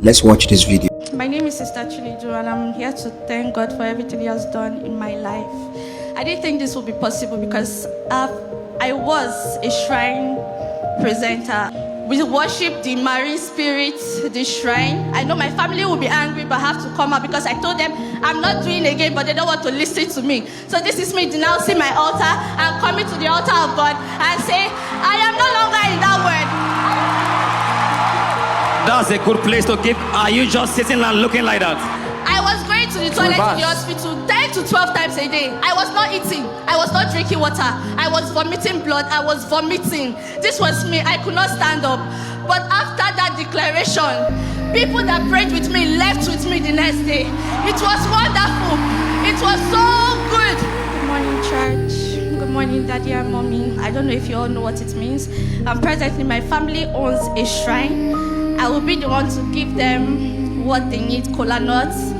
Let's watch this video. My name is Sister Chinedu, and I'm here to thank God for everything He has done in my life. I didn't think this would be possible because I was a shrine presenter. We worship the marine spirit, the shrine. I know my family will be angry, but I have to come out because I told them I'm not doing it again, but they don't want to listen to me. So this is me denouncing my altar and coming to the altar of God and say, I am no longer in that word. That's a good place to keep. Are you just sitting and looking like that? I was going to the toilet in the hospital 10 to 12 times a day. I was not eating. I was not drinking water. I was vomiting blood. I was vomiting. This was me. I could not stand up. But after that declaration, people that prayed with me left with me the next day. It was wonderful. It was so good. Good morning, church. Good morning, Daddy and Mommy. I don't know if you all know what it means. Presently, my family owns a shrine. I will be the one to give them what they need, cola nuts,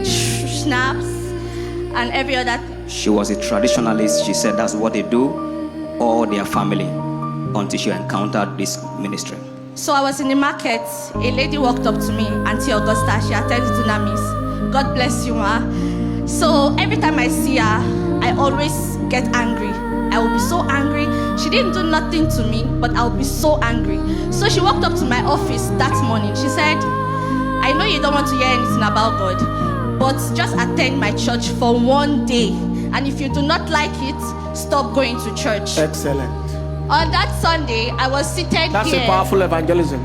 schnapps, and every other. She was a traditionalist. She said that's what they do, or their family, until she encountered this ministry. So I was in the market. A lady walked up to me, Auntie Augusta. She attends Dunamis. God bless you, ma. So every time I see her, I always get angry. I will be so angry. She didn't do nothing to me, but I'll be so angry. So she walked up to my office that morning. She said, I know you don't want to hear anything about God, but just attend my church for one day. And if you do not like it, stop going to church. Excellent. On that Sunday, I was seated here. That's a powerful evangelism.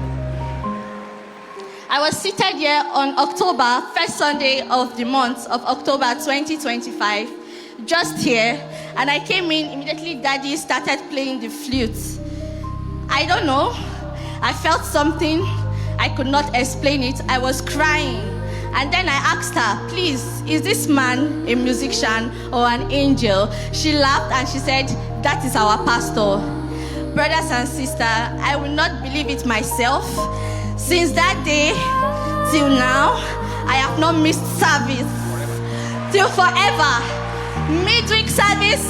I was seated here on October, first Sunday of the month of October 2025, just here. And I came in, immediately Daddy started playing the flute. I don't know. I felt something. I could not explain it. I was crying. And then I asked her, please, is this man a musician or an angel? She laughed and she said, that is our pastor. Brothers and sisters, I will not believe it myself. Since that day till now, I have not missed service. Till forever. Midweek service,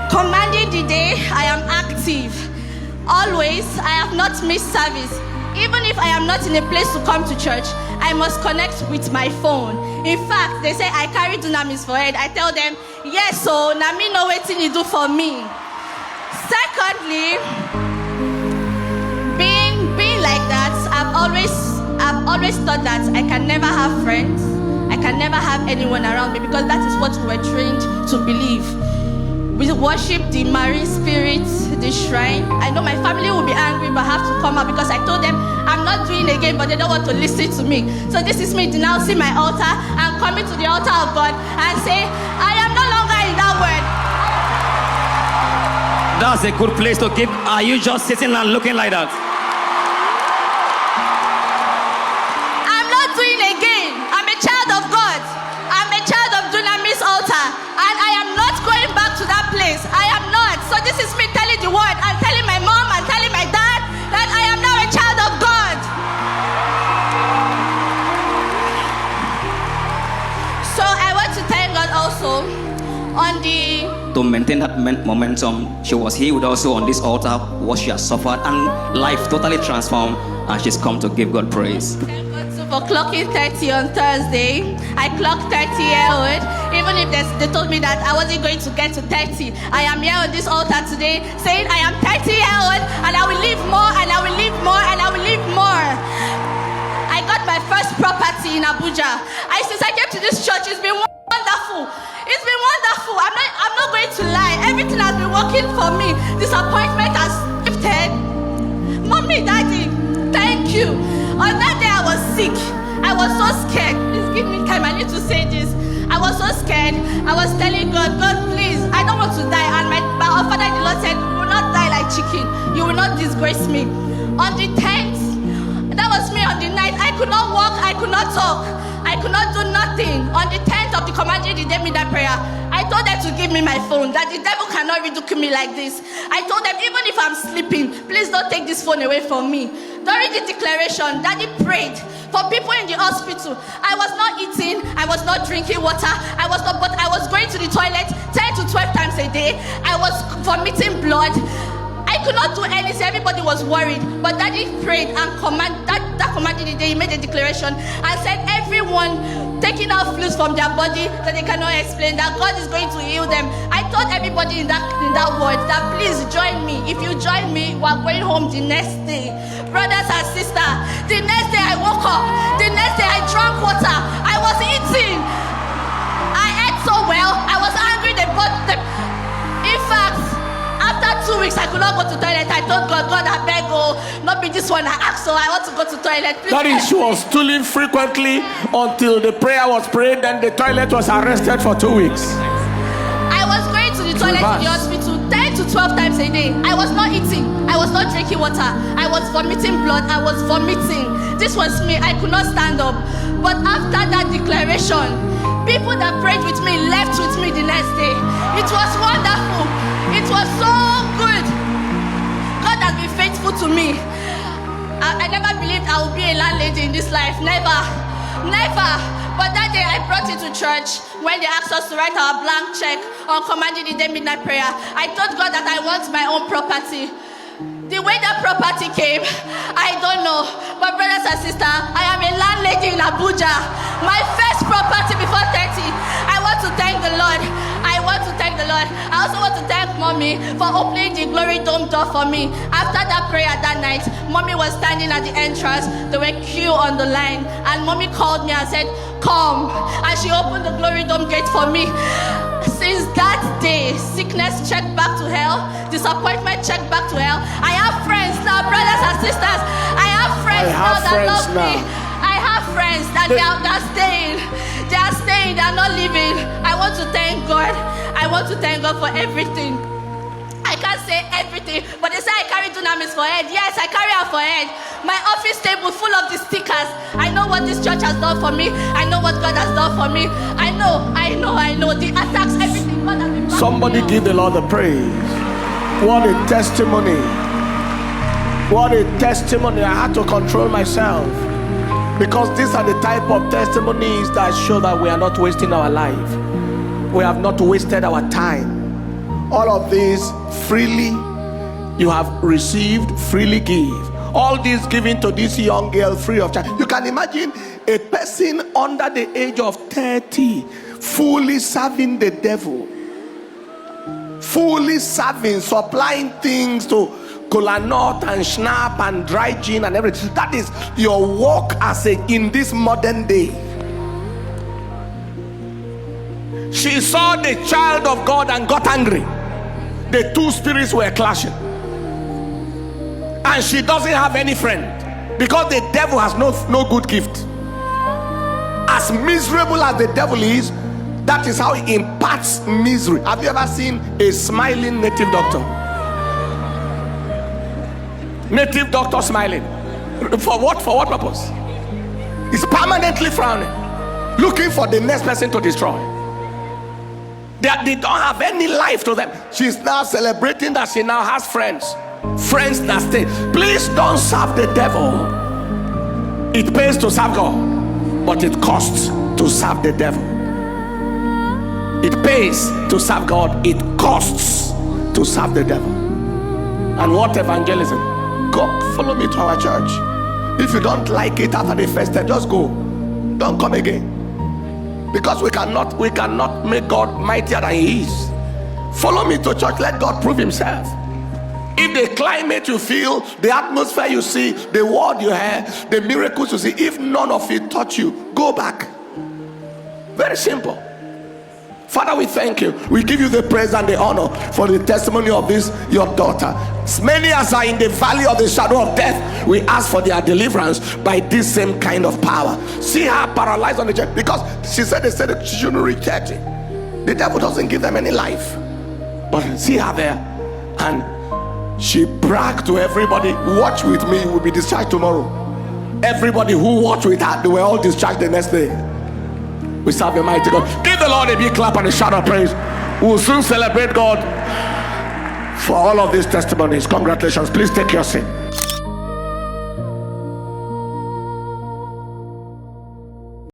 commanding the day, I am active. Always, I have not missed service. Even if I am not in a place to come to church, I must connect with my phone. In fact, they say I carry Dunamis for head. I tell them, yes, so now me know what you do for me. Secondly, being like that, I've always thought that I can never have friends. I can never have anyone around me because that is what we were trained to believe. We worship the marine spirit, the shrine. I know my family will be angry, but I have to come out because I told them I'm not doing it again, but they don't want to listen to me. So this is me denouncing my altar and coming to the altar of God and say, I am no longer in that word. That's a good place to keep. Are you just sitting and looking like that? I'm not doing it again. I'm a child of God. I'm a child of Dunamis altar. And I am not going back to that place. I am not. So this is me telling the word and telling my mom and telling my dad that I am now a child of God. So I want to thank God also on the... To maintain that momentum, she was healed also on this altar, what she has suffered, and life totally transformed, and she's come to give God praise. Thank God for clocking 30 on Thursday. I clocked 30-year-old. Even if they told me that I wasn't going to get to 30, I am here on this altar today saying I am 30-year-old and I will live more and I will live more and I will live more. I got my first property in Abuja. Since I came to this church, it's been wonderful. It's been wonderful. I'm not going to lie. Everything has been working for me. Disappointment has shifted. Mommy, Daddy, thank you. On that day I was sick. I was so scared. Please give me time. I need to say this. I was so scared. I was telling God, please, I don't want to die. And my father, the Lord said, you will not die like chicken. You will not disgrace me. On the 10th, that was me on the night. I could not walk. I could not talk. I could not do nothing. On the 10th of the commanding the day midnight prayer, I told them to give me my phone, that the devil cannot ridicule me like this. I told them, even if I'm sleeping, please don't take this phone away from me. During the declaration, Daddy prayed for people in the hospital. I was not eating, I was not drinking water, but I was going to the toilet 10 to 12 times a day. I was vomiting blood. I could not do anything. Everybody was worried. But Daddy prayed and that commanded the day. He made a declaration and said, everyone taking out fluids from their body that they cannot explain, that God is going to heal them. I told everybody in that word that please join me. If you join me, we are going home the next day. Brothers and sisters, the next day I woke up. The next day I drank water. I was eating. I ate so well. I was angry. In fact, after 2 weeks, I could not go to toilet. I told God, I beg, not be this one. I asked, so I want to go to toilet. Please. That is, she was stooling frequently until the prayer was prayed, then the toilet was arrested for 2 weeks. I was going to the toilet in the hospital 10 to 12 times a day. I was not eating. I was not drinking water. I was vomiting blood. I was vomiting. This was me. I could not stand up. But after that declaration, people that prayed with me left with me the next day. It was wonderful. It was so good. God has been faithful to me. I never believed I would be a landlady in this life. Never. But that day I brought it to church when they asked us to write our blank check on commanding the day midnight prayer. I told God that I want my own property. The way that property came, I don't know. But brothers and sisters, I am a landlady in Abuja. My first property before 30. I want to thank the Lord. I also want to thank Mommy for opening the glory dome door for me. After that prayer that night, Mommy was standing at the entrance. There were queue on the line. And Mommy called me and said, come. And she opened the glory dome gate for me. Since that day, sickness checked back to hell, disappointment checked back to hell. I have friends now, brothers and sisters. I have friends now that love me. I have friends that they are staying. They are staying, they are not leaving. I want to thank God. I want to thank God for everything. I can't say everything, but they say I carry Dunamis for head. Yes, I carry her for head. My office table full of the stickers. I know what this church has done for me. I know what God has done for me. I know. The attacks, everything. God has been back. Somebody give the Lord the praise. What a testimony. What a testimony. I had to control myself, because these are the type of testimonies that show that we are not wasting our life. We have not wasted our time. All of this freely you have received, freely give. All this given to this young girl free of charge. You can imagine a person under the age of 30 fully serving the devil, fully serving, supplying things to kola nut and schnapp and dry gin and everything. That is your work in this modern day. She saw the child of God and got angry. The two spirits were clashing, and she doesn't have any friend, because the devil has no good gift. As miserable as the devil is, that is how he imparts misery. Have you ever seen a smiling native doctor? Native doctor smiling. For what purpose? He's permanently frowning, looking for the next person to destroy. They don't have any life to them. She's now celebrating that she now has friends that stay. Please don't serve the devil. It pays to serve God, but it costs to serve the devil. It pays to serve God, it costs to serve the devil. And what evangelism? Go follow me to our church. If you don't like it after the first time, just go. Don't come again. Because we cannot make God mightier than He is. Follow me to church. Let God prove Himself. If the climate you feel, the atmosphere you see, the word you hear, the miracles you see, if none of it touch you, go back. Very simple. Father, we thank you. We give you the praise and the honor for the testimony of this, your daughter. As many as are in the valley of the shadow of death, we ask for their deliverance by this same kind of power. See her paralyzed on the chair, because she said they said she shouldn't reach 30. The devil doesn't give them any life. But see her there, and she bragged to everybody, watch with me, you will be discharged tomorrow. Everybody who watched with her, they were all discharged the next day. We serve a mighty God. Give the Lord a big clap and a shout of praise. We will soon celebrate God for all of these testimonies. Congratulations. Please take your seat.